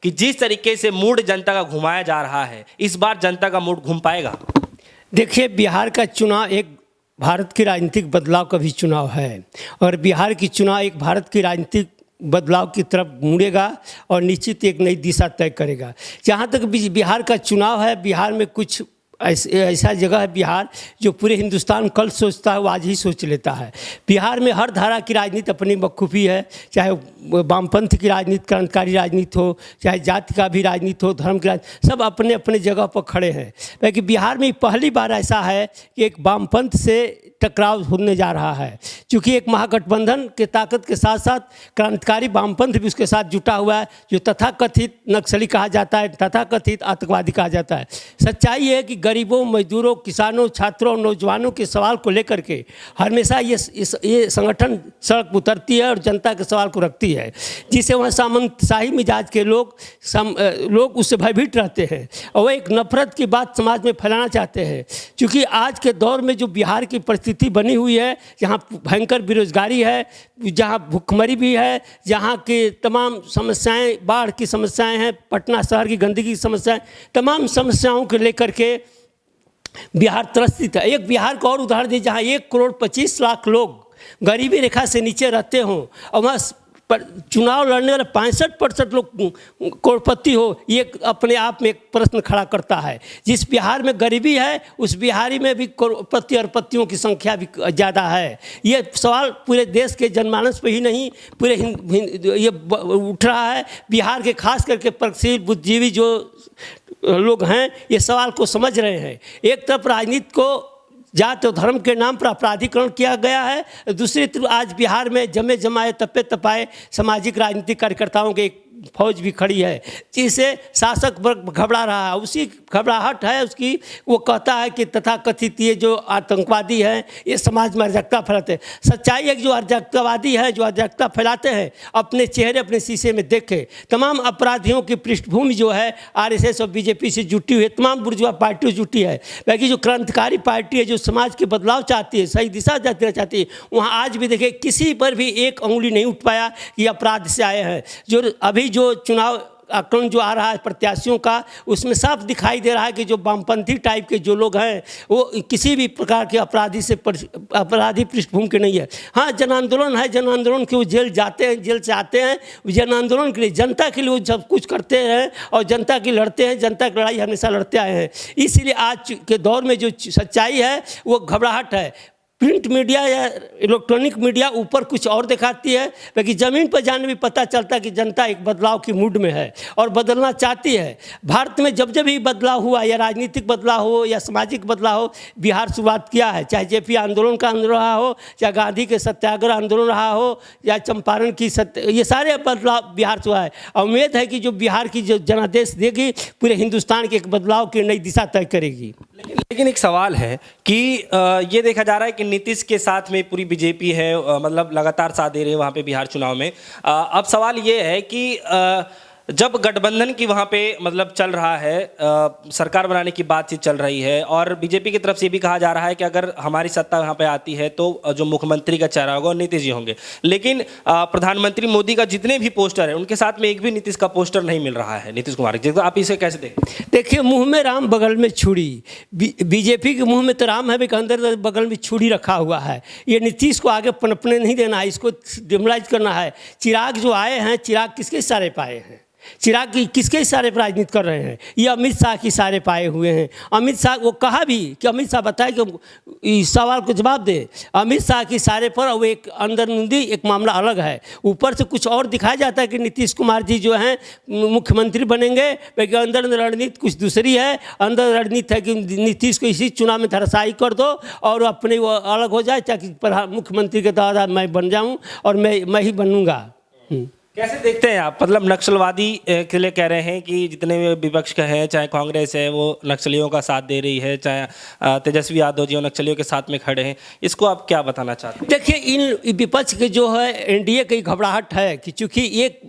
कि जिस तरीके से मूड जनता का घुमाया जा रहा है, इस बार जनता का मूड घूम पाएगा? देखिए, बिहार का चुनाव एक भारत की राजनीतिक बदलाव का भी चुनाव है और बिहार की चुनाव एक भारत की राजनीतिक बदलाव की तरफ मुड़ेगा और निश्चित एक नई दिशा तय करेगा। जहाँ तक बिहार का चुनाव है, बिहार में कुछ ऐसा जगह है बिहार जो पूरे हिंदुस्तान कल सोचता है वो आज ही सोच लेता है। बिहार में हर धारा की राजनीति अपनी बखूबी है, चाहे वामपंथ की राजनीति, क्रांतिकारी राजनीति हो, चाहे जाति का भी राजनीति हो, धर्म की राजनीति, सब अपने अपने जगह पर खड़े हैं। लेकिन बिहार में पहली बार ऐसा है कि एक वामपंथ से टकराव होने जा रहा है, क्योंकि एक महागठबंधन के ताकत के साथ साथ क्रांतिकारी वामपंथ भी उसके साथ जुटा हुआ है, जो तथाकथित नक्सली कहा जाता है, तथाकथित आतंकवादी कहा जाता है। सच्चाई है कि गरीबों, मजदूरों, किसानों, छात्रों, नौजवानों के सवाल को लेकर के हमेशा ये संगठन सड़क पर उतरती है और जनता के सवाल को रखती है, जिसे वहाँ सामंतशाही मिजाज के लोग उससे भयभीत रहते हैं और वो एक नफरत की बात समाज में फैलाना चाहते हैं। क्योंकि आज के दौर में जो बिहार की परिस्थिति बनी हुई है, जहाँ भयंकर बेरोजगारी है, जहाँ भूखमरी भी है, जहाँ के तमाम समस्याएं, बाढ़ की समस्याएं हैं, पटना शहर की गंदगी की समस्याएं, तमाम समस्याओं को लेकर के बिहार त्रसित है। एक बिहार का और उदाहरण दीजिए, जहाँ 1,25,00,000 लोग गरीबी रेखा से नीचे रहते हों और वहाँ चुनाव लड़ने वाले 65% लोग करोड़पति हो, ये अपने आप में एक प्रश्न खड़ा करता है। जिस बिहार में गरीबी है, उस बिहारी में भी करोड़पति और पतियों की संख्या भी ज़्यादा है। ये सवाल पूरे देश के जनमानस पे ही नहीं, पूरे ये उठ रहा है। बिहार के खास करके प्रगतिशील बुद्धिजीवी जो लोग हैं, ये सवाल को समझ रहे हैं। एक तरफ राजनीति को जाति और धर्म के नाम पर अपराधीकरण किया गया है, दूसरी तरफ आज बिहार में जमे जमाए तपे तपाए सामाजिक राजनीतिक कार्यकर्ताओं की एक फौज भी खड़ी है, जिससे शासक वर्ग घबरा रहा है। उसी घबराहट है उसकी, वो कहता है कि तथाकथित ये जो आतंकवादी हैं ये समाज में अराजकता फैलाते हैं। सच्चाई है कि जो अराजकतावादी हैं, जो अराजकता फैलाते हैं, अपने चेहरे अपने शीशे में देखें। तमाम अपराधियों की पृष्ठभूमि जो है आरएसएस और बीजेपी से जुटी हुई है, तमाम बुर्जुआ पार्टियों से जुटी है। बाकी जो क्रांतिकारी पार्टी है, जो समाज के बदलाव चाहती है, सही दिशा देना चाहती है, वहाँ आज भी देखिए किसी पर भी एक उंगली नहीं उठ पाया कि अपराध से आए हैं। जो अभी जो चुनाव आकलन जो आ रहा है प्रत्याशियों का, उसमें साफ दिखाई दे रहा है कि जो वामपंथी टाइप के जो लोग हैं वो किसी भी प्रकार के अपराधी पृष्ठभूमि के नहीं है। हाँ, जन आंदोलन है, जन आंदोलन के वो जेल जाते हैं, जेल से आते हैं, जन आंदोलन के लिए, जनता के लिए वो सब कुछ करते हैं और जनता की लड़ते हैं, जनता की लड़ाई हमेशा लड़ते आए हैं। इसीलिए आज के दौर में जो सच्चाई है वो घबराहट है। प्रिंट मीडिया या इलेक्ट्रॉनिक मीडिया ऊपर कुछ और दिखाती है, लेकिन ज़मीन पर जाने भी पता चलता है कि जनता एक बदलाव की मूड में है और बदलना चाहती है। भारत में जब जब भी बदलाव हुआ, या राजनीतिक बदलाव हो या सामाजिक बदलाव हो, बिहार शुरुआत किया है। चाहे जेपी आंदोलन का आंदोलन रहा हो, चाहे गांधी के सत्याग्रह आंदोलन रहा हो, या चंपारण की ये सारे बदलाव बिहार से हुआ है। उम्मीद है कि जो बिहार की जो जनादेश देगी, पूरे हिंदुस्तान के एक बदलाव की नई दिशा तय करेगी। लेकिन एक सवाल है कि ये देखा जा रहा है कि नीतीश के साथ में पूरी बीजेपी है, मतलब लगातार साथ दे रही है वहाँ पे बिहार चुनाव में। अब सवाल ये है कि जब गठबंधन की वहाँ पे मतलब चल रहा है, सरकार बनाने की बातचीत चल रही है और बीजेपी की तरफ से भी कहा जा रहा है कि अगर हमारी सत्ता वहाँ पे आती है तो जो मुख्यमंत्री का चेहरा होगा नीतीश जी होंगे। लेकिन प्रधानमंत्री मोदी का जितने भी पोस्टर हैं उनके साथ में एक भी नीतीश का पोस्टर नहीं मिल रहा है, नीतीश कुमार जी। तो आप इसे कैसे देखें? देखिए, मुंह में राम बगल में छुरी। बीजेपी के मुंह में तो राम है, भी अंदर बगल में छुरी रखा हुआ है। ये नीतीश को आगे पनपने नहीं देना है, इसको डिमोलाइज करना है। चिराग जो आए हैं, चिराग किसके इशारे पे आए हैं? चिराग की किसके इशारे पर राजनीति कर रहे हैं? ये अमित शाह के इशारे पाए हुए हैं। अमित शाह वो कहा भी कि अमित शाह बताए कि इस सवाल को जवाब दे। अमित शाह के इशारे पर वो एक अंदरूनी एक मामला अलग है, ऊपर से कुछ और दिखाया जाता है कि नीतीश कुमार जी जो हैं मुख्यमंत्री बनेंगे, लेकिन अंदर रणनीति कुछ दूसरी है। अंदर रणनीति है कि नीतीश को इसी चुनाव में धराशायी कर दो और अपने वो अलग हो जाए, ताकि मुख्यमंत्री के द्वारा मैं बन जाऊँ और मैं ही बनूँगा। कैसे देखते हैं आप? मतलब नक्सलवादी के लिए कह रहे हैं कि जितने भी विपक्ष के हैं, चाहे कांग्रेस है वो नक्सलियों का साथ दे रही है, चाहे तेजस्वी यादव जी नक्सलियों के साथ में खड़े हैं, इसको आप क्या बताना चाहते हैं? देखिए, इन विपक्ष के जो है एनडीए की घबराहट है कि चूँकि एक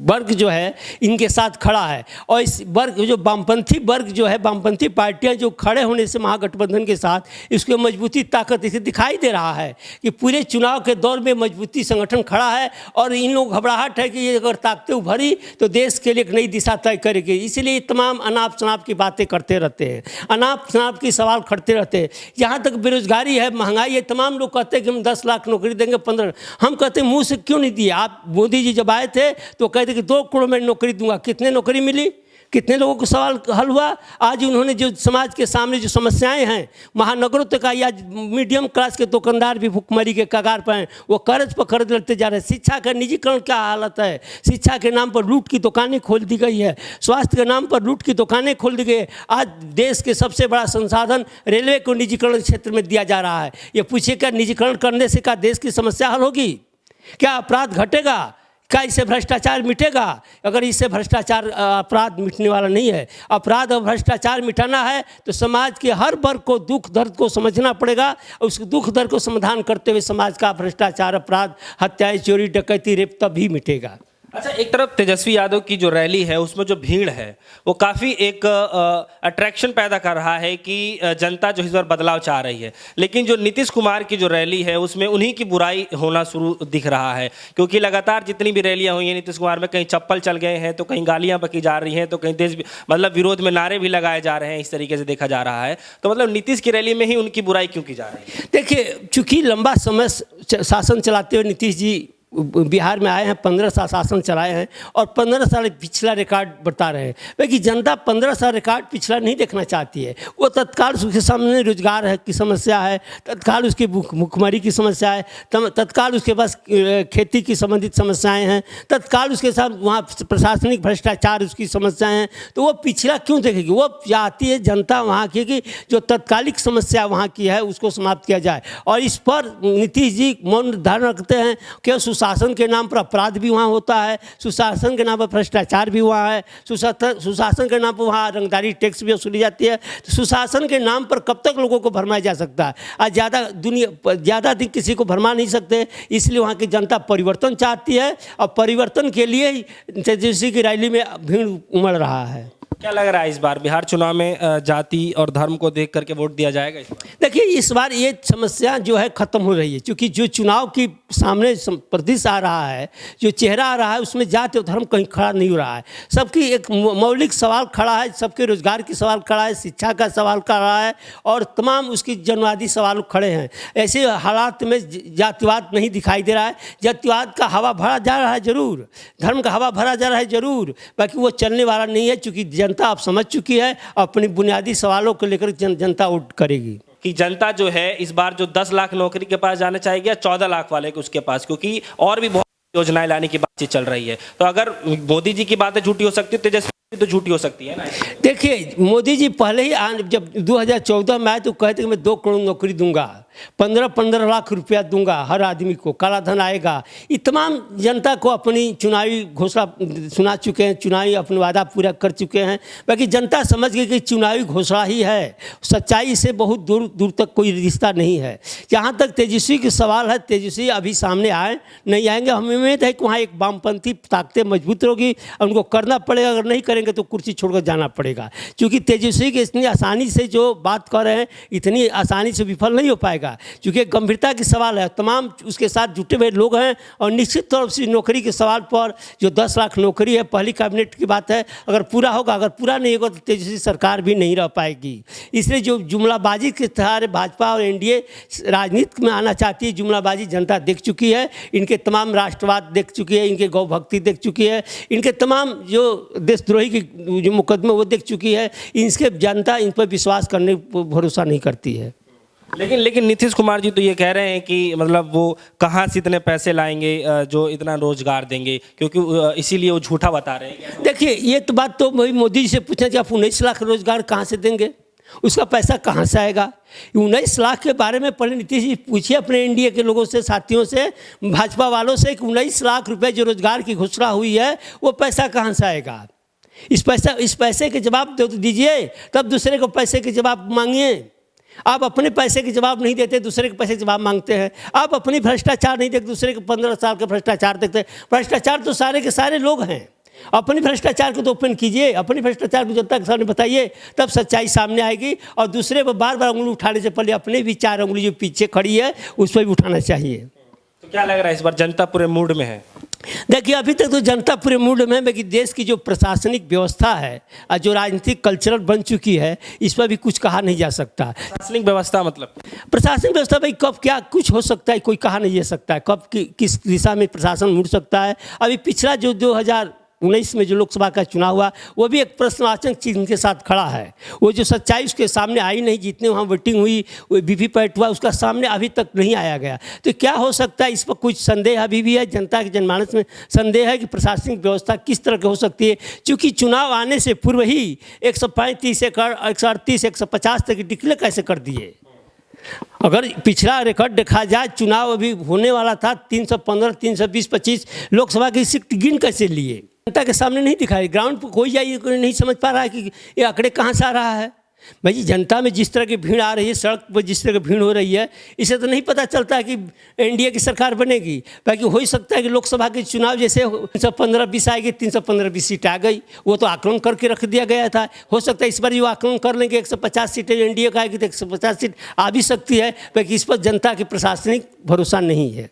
वर्ग जो है इनके साथ खड़ा है और इस वर्ग जो वामपंथी वर्ग जो है, वामपंथी पार्टियाँ जो खड़े होने से महागठबंधन के साथ, इसकी मजबूती ताकत इसे दिखाई दे रहा है कि पूरे चुनाव के दौर में मजबूती संगठन खड़ा है और इन लोग घबराहट ठाठ है कि ये अगर ताकतें उभरी तो देश के लिए एक नई दिशा तय करेगी। इसलिए ये तमाम अनाप शनाप की बातें करते रहते हैं, अनाप शनाप की सवाल खड़ते रहते हैं। यहाँ तक बेरोजगारी है, महंगाई है, तमाम लोग कहते हैं कि हम 10 लाख नौकरी देंगे, 15। हम कहते हैं मुँह से क्यों नहीं दिए? आप मोदी जी जब आए थे तो कहते कि 2 करोड़ में नौकरी दूंगा। कितने नौकरी मिली? कितने लोगों को सवाल हल हुआ? आज उन्होंने जो समाज के सामने जो समस्याएं हैं, महानगरों तक आई, आज मीडियम क्लास के दुकानदार भी भुखमरी के कगार पर हैं, वो कर्ज पर कर्ज लेते जा रहे हैं। शिक्षा का निजीकरण क्या हालत है? शिक्षा के नाम पर लूट की दुकानें खोल दी गई है, स्वास्थ्य के नाम पर लूट की दुकानें खोल दी गई है। आज देश के सबसे बड़ा संसाधन रेलवे को निजीकरण क्षेत्र में दिया जा रहा है। ये पूछिए, क्या निजीकरण करने से क्या देश की समस्या हल होगी? क्या अपराध घटेगा? क्या इससे भ्रष्टाचार मिटेगा? अगर इससे भ्रष्टाचार अपराध मिटने वाला नहीं है। अपराध और भ्रष्टाचार मिटाना है तो समाज के हर वर्ग को दुख दर्द को समझना पड़ेगा। उस दुख दर्द को समाधान करते हुए समाज का भ्रष्टाचार, अपराध, हत्याएं, चोरी, डकैती, रेप तभी मिटेगा। अच्छा, एक तरफ तेजस्वी यादव की जो रैली है उसमें जो भीड़ है वो काफ़ी एक अट्रैक्शन पैदा कर रहा है कि जनता जो इस बार बदलाव चाह रही है। लेकिन जो नीतीश कुमार की जो रैली है उसमें उन्हीं की बुराई होना शुरू दिख रहा है, क्योंकि लगातार जितनी भी रैलियां हुई हैं नीतीश कुमार में, कहीं चप्पल चल गए हैं तो कहीं गालियां बकी जा रही हैं, तो कहीं देश मतलब विरोध में नारे भी लगाए जा रहे हैं। इस तरीके से देखा जा रहा है। तो मतलब नीतीश की रैली में ही उनकी बुराई क्यों की जा रही है? देखिए, चूँकि लंबा समय शासन चलाते हुए नीतीश जी बिहार में आए हैं, 15 साल शासन चलाए हैं और 15 साल पिछला रिकॉर्ड बता रहे हैं। लेकिन जनता 15 साल रिकॉर्ड पिछला नहीं देखना चाहती है। वो तत्काल उसके सामने रोजगार है की समस्या है, तत्काल उसकी भुखमरी की समस्या है, तत्काल उसके पास खेती की संबंधित समस्याएं हैं, तत्काल उसके साथ वहाँ प्रशासनिक भ्रष्टाचार उसकी समस्याएं हैं। तो वो पिछला क्यों देखेगी? वो चाहती है जनता वहाँ की कि जो तत्कालिक समस्या वहाँ की है उसको समाप्त किया जाए। और इस पर नीतीश जी मौन धारण रखते हैं कि सुशासन के नाम पर अपराध भी वहाँ होता है, सुशासन के नाम पर भ्रष्टाचार भी वहाँ है, सुशासन के नाम पर वहाँ रंगदारी टैक्स भी वसूली जाती है। तो सुशासन के नाम पर कब तक लोगों को भरमाया जा सकता है? आज ज़्यादा दिन किसी को भरमा नहीं सकते। इसलिए वहाँ की जनता परिवर्तन चाहती है और परिवर्तन के लिए ही तेजस्वी की रैली में भीड़ उमड़ रहा है। क्या लग रहा है इस बार बिहार चुनाव में जाति और धर्म को देख करके वोट दिया जाएगा इस बार? देखिए, इस बार ये समस्या जो है ख़त्म हो रही है, क्योंकि जो चुनाव की सामने परिदृश्य आ रहा है, जो चेहरा आ रहा है, उसमें जाति और धर्म कहीं खड़ा नहीं हो रहा है। सबकी एक मौलिक सवाल खड़ा है, सबके रोजगार की सवाल खड़ा है, शिक्षा का सवाल खड़ा है और तमाम उसकी जनवादी सवाल खड़े हैं। ऐसे हालात में जातिवाद नहीं दिखाई दे रहा है। जातिवाद का हवा भरा जा रहा है जरूर, धर्म का हवा भरा जा रहा है जरूर, बाकी वो चलने वाला नहीं है, क्योंकि जनता अब समझ चुकी है। अपनी बुनियादी सवालों को लेकर जनता वोट करेगी। कि जनता जो है इस बार जो 10 लाख नौकरी के पास जाना चाहेगी या 14 लाख वाले के उसके पास, क्योंकि और भी बहुत योजनाएं लाने की बातचीत चल रही है। तो अगर मोदी जी की बातें झूठी हो सकती है, तेजस्वी तो झूठी हो सकती है ना। देखिए, मोदी जी पहले ही जब 2014 में आए तो कहते कि मैं 2 करोड़ नौकरी दूंगा, 15-15 लाख रुपया दूंगा हर आदमी को, काला धन आएगा। ये तमाम जनता को अपनी चुनावी घोषणा सुना चुके हैं, चुनावी अपना वादा पूरा कर चुके हैं। बाकी जनता समझ गई कि चुनावी घोषणा ही है, सच्चाई से बहुत दूर दूर तक कोई रिश्ता नहीं है। जहाँ तक तेजस्वी की सवाल है, तेजस्वी अभी सामने आए नहीं आएंगे। हमें उम्मीद है कि वहाँ एक वामपंथी ताकतें मजबूत होगी, उनको करना पड़ेगा। अगर नहीं करेंगे तो कुर्सी छोड़कर जाना पड़ेगा, क्योंकि तेजस्वी के इतनी आसानी से जो बात कर रहे हैं इतनी आसानी से विफल नहीं हो पाएगा, क्योंकि गंभीरता की सवाल है। तमाम उसके साथ जुटे हुए लोग हैं और निश्चित तौर से नौकरी के सवाल पर जो 10 लाख नौकरी है पहली कैबिनेट की बात है, अगर पूरा होगा, अगर पूरा नहीं होगा तो तेजस्वी सरकार भी नहीं रह पाएगी। इसलिए जो जुमलाबाजी के सहारे भाजपा और एनडीए राजनीति में आना चाहती है, जुमलाबाजी जनता देख चुकी है, इनके तमाम राष्ट्रवाद देख चुकी है, इनके गौ भक्ति देख चुकी है, इनके तमाम जो देशद्रोही की जो मुकदमे वो देख चुकी है। इनके जनता इन पर विश्वास करने पर भरोसा नहीं करती है। लेकिन नीतीश कुमार जी तो ये कह रहे हैं कि मतलब वो कहाँ से इतने पैसे लाएंगे जो इतना रोजगार देंगे, क्योंकि इसीलिए वो झूठा बता रहे हैं। देखिए, ये तो बात तो वही मोदी जी से पूछना कि आप 19 लाख रोजगार कहाँ से देंगे, उसका पैसा कहाँ से आएगा? 19 लाख के बारे में पहले नीतीश जी पूछिए अपने एनडीए के लोगों से, साथियों से, भाजपा वालों से कि 19 लाख रुपये जो रोजगार की घोषणा हुई है वो पैसा कहाँ से आएगा? इस पैसे के जवाब तो दीजिए, तब दूसरे को पैसे के जवाब मांगिए। आप अपने पैसे के जवाब नहीं देते, दूसरे के पैसे के जवाब मांगते हैं। आप अपनी भ्रष्टाचार नहीं देखते, दूसरे के 15 साल के भ्रष्टाचार देखते हैं। भ्रष्टाचार तो सारे के सारे लोग हैं। अपनी भ्रष्टाचार को तो ओपन कीजिए, अपनी भ्रष्टाचार को जनता के सामने बताइए, तब सच्चाई सामने आएगी। और दूसरे पर बार बार उंगली उठाने से पहले अपने भी 4 उंगली जो पीछे खड़ी है उस पर भी उठाना चाहिए। तो तो क्या लग रहा है इस बार जनता पूरे मूड में है? देखिए, अभी तक तो जनता पूरे मूड में है, लेकिन देश की जो प्रशासनिक व्यवस्था है और जो राजनीतिक कल्चरल बन चुकी है, इस पर भी कुछ कहा नहीं जा सकता। प्रशासनिक व्यवस्था मतलब प्रशासनिक व्यवस्था भाई कब क्या कुछ हो सकता है, कोई कहा नहीं जा सकता है, कब किस दिशा में प्रशासन मुड़ सकता है। अभी पिछला जो 2019 में जो लोकसभा का चुनाव हुआ, वो भी एक प्रश्नवाचक चिन्ह के साथ खड़ा है। वो जो सच्चाई उसके सामने आई नहीं, जितने वहाँ वोटिंग हुई, वो वीवीपैट हुआ, उसका सामने अभी तक नहीं आया गया। तो क्या हो सकता है, इस पर कुछ संदेह अभी भी है, जनता के जनमानस में संदेह है कि प्रशासनिक व्यवस्था किस तरह की हो सकती है। क्योंकि चुनाव आने से पूर्व ही 135 एकड़ 138 150 तक डिक्लेयर कैसे कर दिए। अगर पिछला रिकॉर्ड देखा जाए, चुनाव अभी होने वाला था 315 320 25 लोकसभा की सीट गिन कैसे लिए, जनता के सामने नहीं दिखाई। ग्राउंड पर कोई जाइए, कोई नहीं समझ पा रहा है कि ये आंकड़े कहाँ से आ रहा है। भाई जी, जनता में जिस तरह की भीड़ आ रही है, सड़क पर जिस तरह की भीड़ हो रही है, इसे तो नहीं पता चलता है कि एनडीए की सरकार बनेगी। बाकी हो ही सकता है कि लोकसभा के चुनाव जैसे 315-20 आएगी, 315-20 सीट आ गई, वो तो आकलन करके रख दिया गया था। हो सकता है इस बार जो आकलन कर लेंगे 150 सीटें एनडीए का आएगी तो 150 सीट आ भी सकती है। बाकी इस पर जनता की प्रशासनिक भरोसा नहीं है।